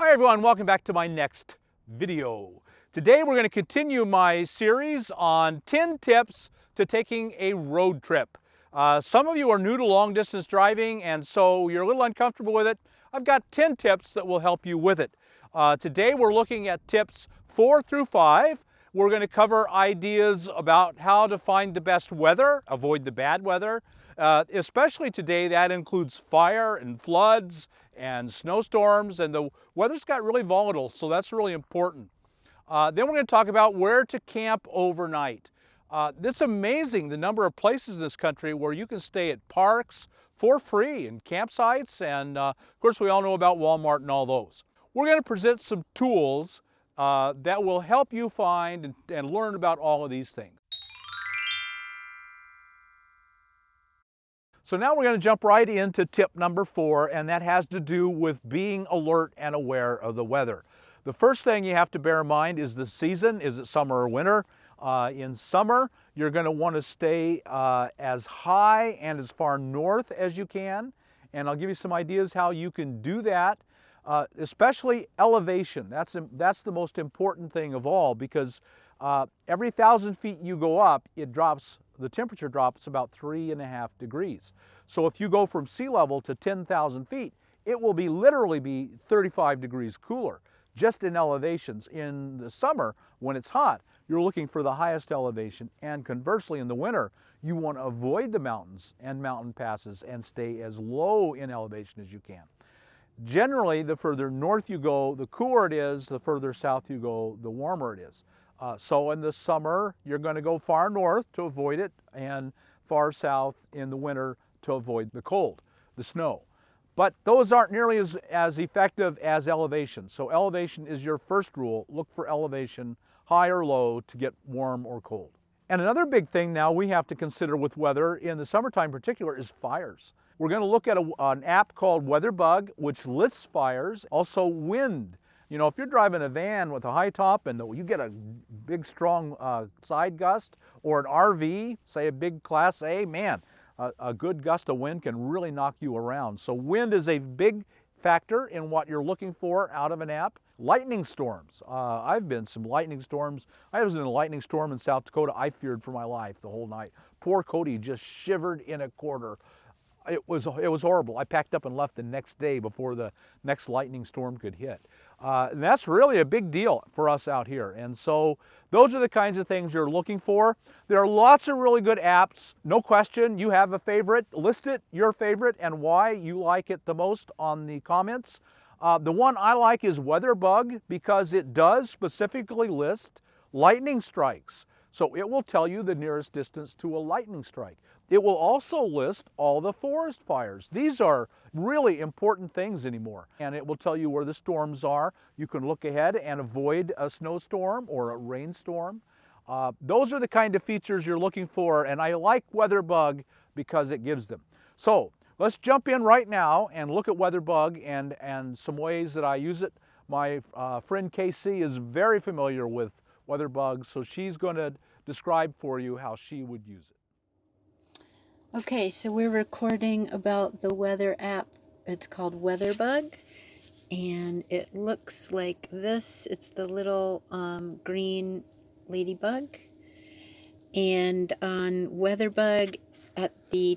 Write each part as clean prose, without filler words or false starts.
Hi everyone, welcome back to my next video. Today we're going to continue my series on 10 tips to taking a road trip. Some of you are new to long distance driving and so you're a little uncomfortable with it. I've got 10 tips that will help you with it. Today we're looking at tips 4 through 5. We're going to cover ideas about how to find the best weather, avoid the bad weather. Especially today, that includes fire and floods and snowstorms, and the weather's got really volatile, so that's really important. Then we're going to talk about where to camp overnight. It's amazing the number of places in this country where you can stay at parks for free and campsites, and of course we all know about Walmart and all those. We're going to present some tools that will help you find and learn about all of these things. So now we're going to jump right into tip number 4, and that has to do with being alert and aware of the weather. The first thing you have to bear in mind is the season. Is it summer or winter? In summer, you're going to want to stay as high and as far north as you can, and I'll give you some ideas how you can do that. Especially elevation. That's the most important thing of all, because every 1,000 feet you go up, the temperature drops about 3.5 degrees. So if you go from sea level to 10,000 feet, it will literally be 35 degrees cooler just in elevations. In the summer, when it's hot, you're looking for the highest elevation, and conversely in the winter, you want to avoid the mountains and mountain passes and stay as low in elevation as you can. Generally, the further north you go, the cooler it is. The further south you go, the warmer it is. So in the summer, you're going to go far north to avoid it, and far south in the winter to avoid the cold, the snow. But those aren't nearly as effective as elevation. So elevation is your first rule. Look for elevation, high or low, to get warm or cold. And another big thing now we have to consider with weather, in the summertime in particular, is fires. We're going to look at an app called WeatherBug, which lists fires. Also wind. You know, if you're driving a van with a high top and you get a big strong side gust, or an RV, say a big Class A, man, a good gust of wind can really knock you around. So wind is a big factor in what you're looking for out of an app. Lightning storms. I've been some lightning storms. I was in a lightning storm in South Dakota. I feared for my life the whole night. Poor Cody just shivered in a corner. It was horrible. I packed up and left the next day before the next lightning storm could hit. And that's really a big deal for us out here. And so those are the kinds of things you're looking for. There are lots of really good apps. No question, you have a favorite. List it, your favorite, and why you like it the most on the comments. The one I like is WeatherBug, because it does specifically list lightning strikes. So it will tell you the nearest distance to a lightning strike. It will also list all the forest fires. These are really important things anymore. And it will tell you where the storms are. You can look ahead and avoid a snowstorm or a rainstorm. Those are the kind of features you're looking for, and I like WeatherBug because it gives them. So let's jump in right now and look at WeatherBug and some ways that I use it. My friend Casey is very familiar with WeatherBug, so she's going to describe for you how she would use it. Okay, so we're recording about the weather app. It's called WeatherBug, and it looks like this. It's the little green ladybug. And on WeatherBug, at the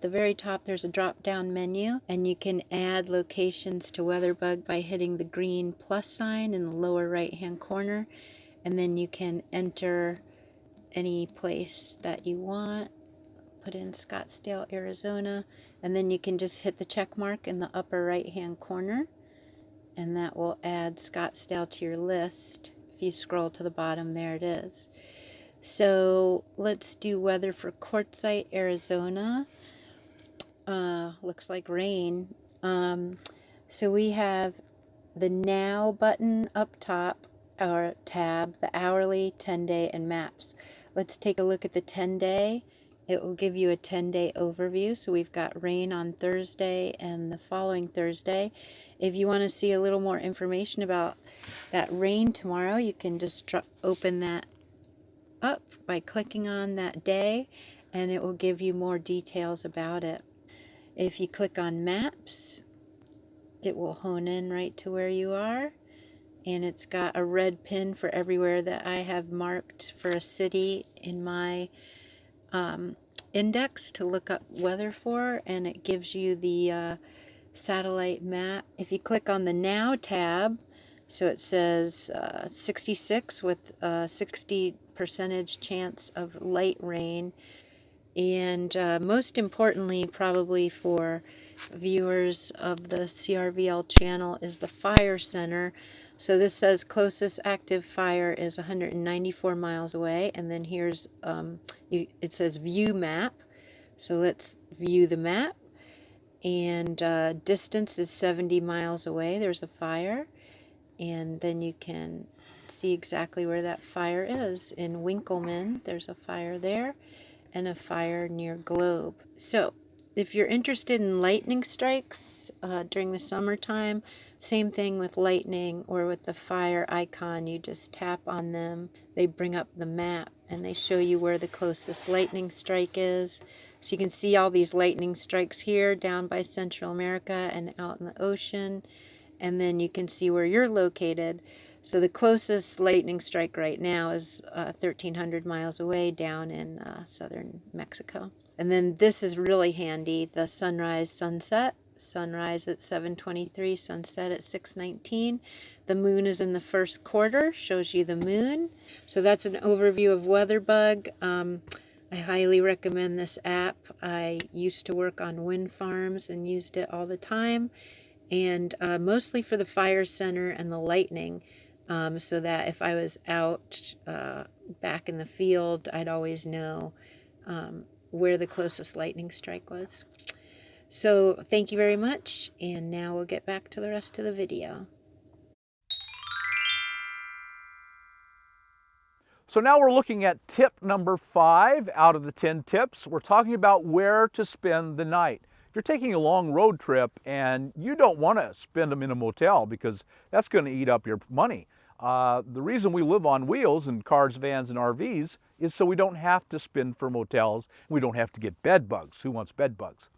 very top, there's a drop-down menu, and you can add locations to WeatherBug by hitting the green plus sign in the lower right-hand corner, and then you can enter any place that you want. Put in Scottsdale, Arizona, and then you can just hit the check mark in the upper right hand corner, and that will add Scottsdale to your list. If you scroll to the bottom, there it is. So let's do weather for Quartzsite, Arizona. Looks like rain. So we have the Now button up top, or tab, the hourly, 10-day, and maps. Let's take a look at the 10-day. It will give you a 10-day overview. So we've got rain on Thursday and the following Thursday. If you want to see a little more information about that rain tomorrow, you can just open that up by clicking on that day, and it will give you more details about it. If you click on maps, it will hone in right to where you are. And it's got a red pin for everywhere that I have marked for a city in my index to look up weather for, and it gives you the satellite map. If you click on the Now tab, so it says 66 with 60% chance of light rain. And most importantly, probably for viewers of the CRVL channel, is the fire center. So this says closest active fire is 194 miles away, and then here's it says view map. So let's view the map, and distance is 70 miles away. There's a fire, and then you can see exactly where that fire is. In Winkleman, there's a fire there, and a fire near Globe. So if you're interested in lightning strikes during the summertime, same thing with lightning or with the fire icon. You just tap on them. They bring up the map and they show you where the closest lightning strike is. So you can see all these lightning strikes here down by Central America and out in the ocean. And then you can see where you're located. So the closest lightning strike right now is 1,300 miles away down in southern Mexico. And then this is really handy, the sunrise, sunset. Sunrise at 7:23, sunset at 6:19. The moon is in the first quarter, shows you the moon. So that's an overview of WeatherBug. I highly recommend this app. I used to work on wind farms and used it all the time, and mostly for the fire center and the lightning, so that if I was out back in the field, I'd always know where the closest lightning strike was. So thank you very much, and now we'll get back to the rest of the video. So now we're looking at tip number 5 out of the 10 tips. We're talking about where to spend the night. If you're taking a long road trip and you don't want to spend them in a motel because that's going to eat up your money. The reason we live on wheels in cars, vans, and RVs is so we don't have to spend for motels. We don't have to get bed bugs. Who wants bed bugs?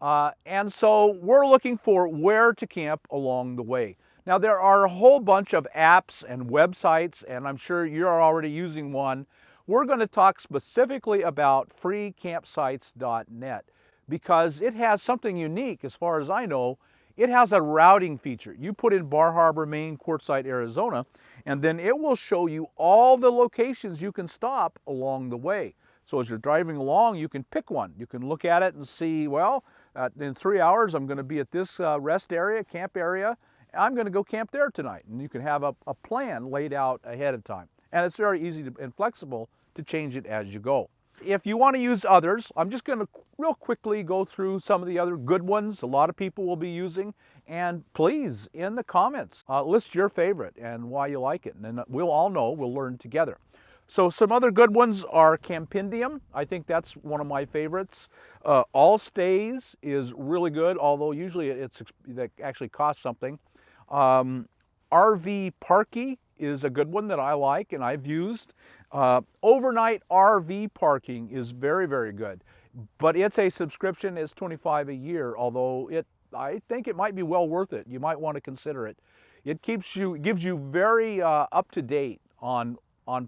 And so we're looking for where to camp along the way. Now there are a whole bunch of apps and websites, and I'm sure you're already using one. We're going to talk specifically about freecampsites.net because it has something unique as far as I know. It has a routing feature. You put in Bar Harbor, Maine, Quartzsite, Arizona, and then it will show you all the locations you can stop along the way. So as you're driving along, you can pick one. You can look at it and see, well, in 3 hours, I'm going to be at this rest area, camp area. I'm going to go camp there tonight. And you can have a plan laid out ahead of time. And it's very easy and flexible to change it as you go. If you want to use others, I'm just going to real quickly go through some of the other good ones a lot of people will be using. And please, in the comments, list your favorite and why you like it. And then we'll all know, we'll learn together. So some other good ones are Campendium. I think that's one of my favorites. All Stays is really good, although usually that actually costs something. RV Parky is a good one that I like and I've used. Overnight RV parking is very, very good, but it's a subscription. It's $25 a year, although I think it might be well worth it. You might want to consider it. It gives you very up to date on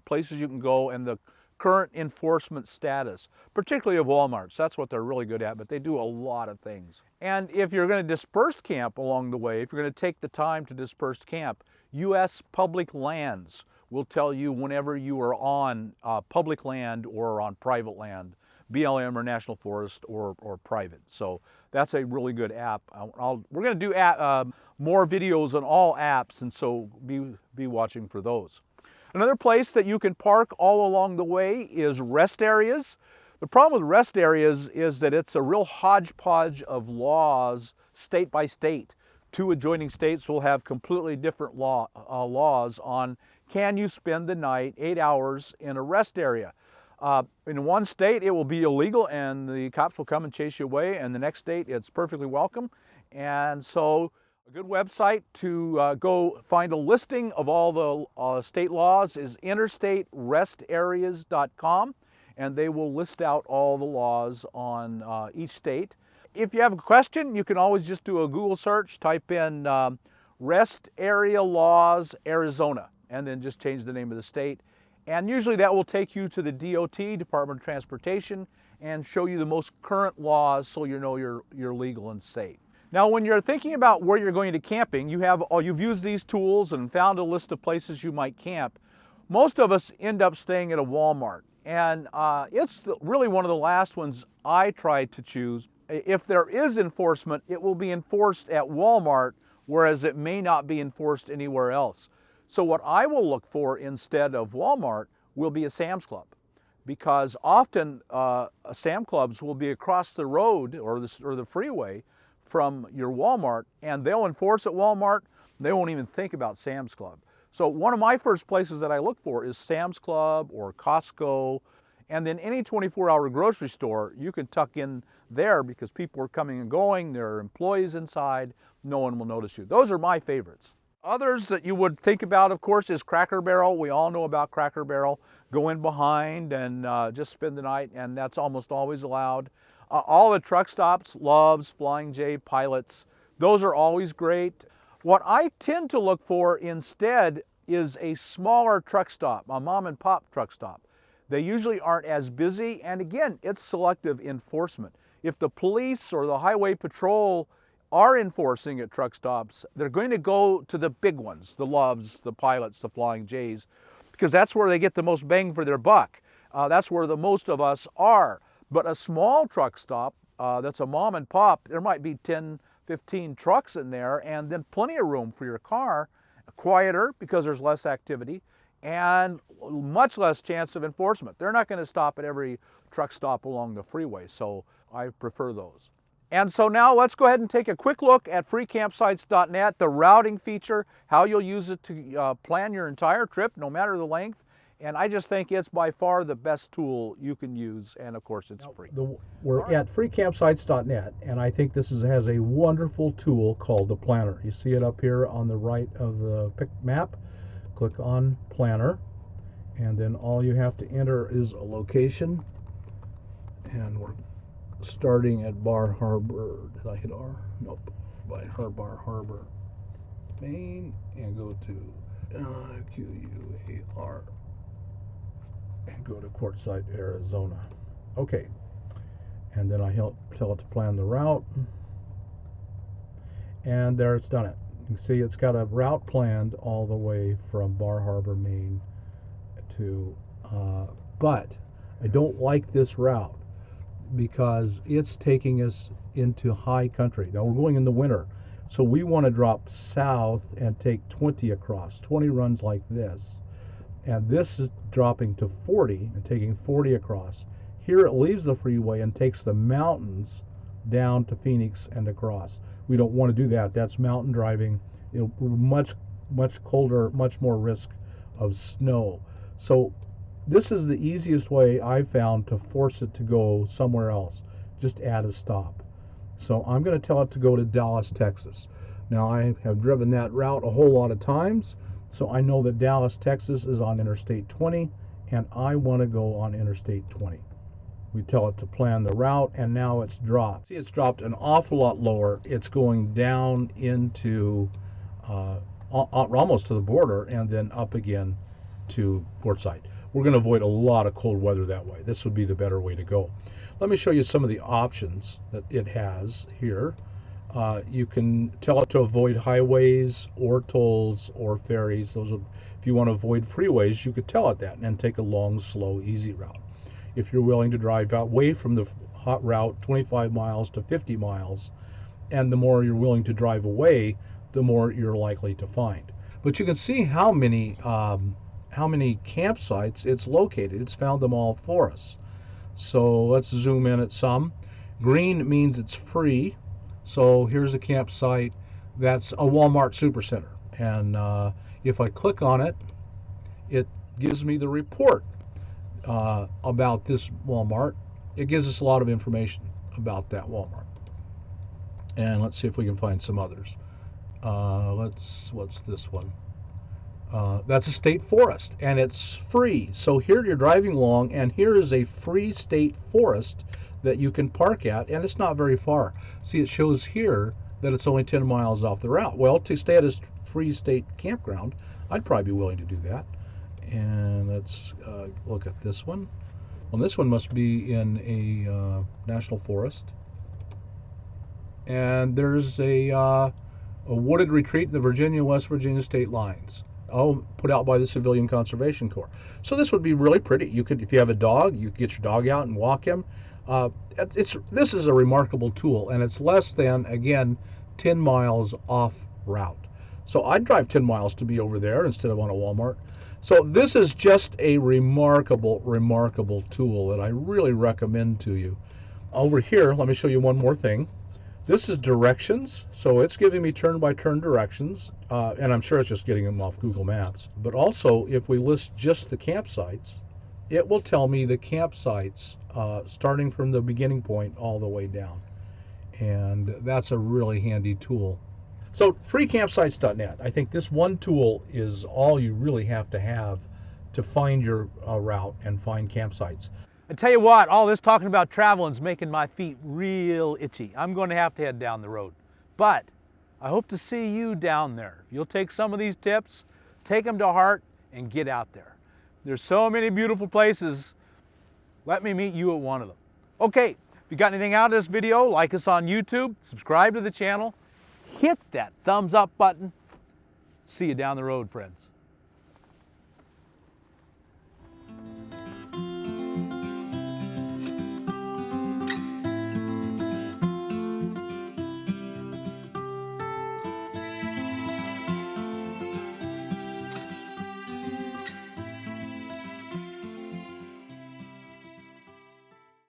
places you can go and the current enforcement status, particularly of Walmart's. That's what they're really good at, but they do a lot of things. And if you're going to disperse camp along the way, if you're going to take the time to disperse camp, U.S. Public Lands will tell you whenever you are on public land or on private land, BLM or National Forest or private. So that's a really good app. We're going to do more videos on all apps, and so be watching for those. Another place that you can park all along the way is rest areas. The problem with rest areas is that it's a real hodgepodge of laws state by state. 2 adjoining states will have completely different laws on can you spend the night 8 hours in a rest area. In one state it will be illegal and the cops will come and chase you away, and the next state it's perfectly welcome. And so a good website to go find a listing of all the state laws is interstaterestareas.com, and they will list out all the laws on each state. If you have a question, you can always just do a Google search, type in Rest Area Laws Arizona, and then just change the name of the state. And usually that will take you to the DOT, Department of Transportation, and show you the most current laws so you know you're legal and safe. Now, when you're thinking about where you're going to camping, you've used these tools and found a list of places you might camp. Most of us end up staying at a Walmart, and it's really one of the last ones I try to choose. If there is enforcement, it will be enforced at Walmart, whereas it may not be enforced anywhere else. So what I will look for instead of Walmart will be a Sam's Club, because often Sam Clubs will be across the road or the freeway from your Walmart, and they'll enforce at Walmart. They won't even think about Sam's Club. So one of my first places that I look for is Sam's Club or Costco, and then any 24-hour grocery store you can tuck in there because people are coming and going, there are employees inside, no one will notice you. Those are my favorites. Others that you would think about, of course, is Cracker Barrel. We all know about Cracker Barrel. Go in behind and just spend the night, and that's almost always allowed. All the truck stops, Love's, Flying J, Pilots, those are always great. What I tend to look for instead is a smaller truck stop, a mom and pop truck stop. They usually aren't as busy, and again, it's selective enforcement. If the police or the highway patrol are enforcing at truck stops, they're going to go to the big ones, the Loves, the Pilots, the Flying J's, because that's where they get the most bang for their buck. That's where the most of us are. But a small truck stop that's a mom and pop, there might be 10, 15 trucks in there, and then plenty of room for your car, quieter because there's less activity, and much less chance of enforcement. They're not going to stop at every truck stop along the freeway, so I prefer those. And so now let's go ahead and take a quick look at freecampsites.net, the routing feature, how you'll use it to plan your entire trip, no matter the length. And I just think it's by far the best tool you can use, and of course it's free. We're at freecampsites.net, and I think this has a wonderful tool called the Planner. You see it up here on the right of the map. Click on Planner, and then all you have to enter is a location, and we're starting at Bar Harbor. Did I hit R? Nope. By Bar Harbor, Maine, and go to QUAR. And go to Quartzsite, Arizona. Okay, and then I tell it to plan the route, and there it's done it. You can see it's got a route planned all the way from Bar Harbor, Maine to, but I don't like this route because it's taking us into high country. Now we're going in the winter, so we want to drop south and take 20 across. 20 runs like this. And this is dropping to 40 and taking 40 across. Here it leaves the freeway and takes the mountains down to Phoenix and across. We don't want to do that. That's mountain driving. Much colder, much more risk of snow. So this is the easiest way I've found to force it to go somewhere else. Just add a stop. So I'm going to tell it to go to Dallas, Texas. Now I have driven that route a whole lot of times. So I know that Dallas, Texas is on Interstate 20, and I want to go on Interstate 20. We tell it to plan the route, and now it's dropped. See, it's dropped an awful lot lower. It's going down into almost to the border, and then up again to Quartzsite. We're going to avoid a lot of cold weather that way. This would be the better way to go. Let me show you some of the options that it has here. You can tell it to avoid highways or tolls or ferries. Those are, if you want to avoid freeways, you could tell it that and take a long, slow, easy route. If you're willing to drive away from the hot route 25 miles to 50 miles, and the more you're willing to drive away, the more you're likely to find. But you can see how many campsites it's located. It's found them all for us. So let's zoom in at some. Green means it's free. So here's a campsite that's a Walmart Supercenter, and if I click on it, it gives me the report about this Walmart. It gives us a lot of information about that Walmart. And let's see if we can find some others. What's this one? That's a state forest, and it's free. So here you're driving along, and here is a free state forest that you can park at, and it's not very far. See, it shows here that it's only 10 miles off the route. Well, to stay at a Free State campground, I'd probably be willing to do that. And let's look at this one. Well, this one must be in a national forest. And there's a wooded retreat in the Virginia-West Virginia state lines. Oh, put out by the Civilian Conservation Corps. So this would be really pretty. You could, if you have a dog, you could get your dog out and walk him. This is a remarkable tool, and it's less than, again, 10 miles off route. So I'd drive 10 miles to be over there instead of on a Walmart. So this is just a remarkable, remarkable tool that I really recommend to you. Over here, let me show you one more thing. This is directions, so it's giving me turn-by-turn directions, and I'm sure it's just getting them off Google Maps. But also, if we list just the campsites, it will tell me the campsites starting from the beginning point all the way down. And that's a really handy tool. So freecampsites.net, I think this one tool is all you really have to find your route and find campsites. I tell you what, all this talking about traveling is making my feet real itchy. I'm going to have to head down the road. But I hope to see you down there. If you'll take some of these tips, take them to heart, and get out there. There's so many beautiful places. Let me meet you at one of them. Okay, if you got anything out of this video, like us on YouTube, subscribe to the channel, hit that thumbs up button. See you down the road, friends.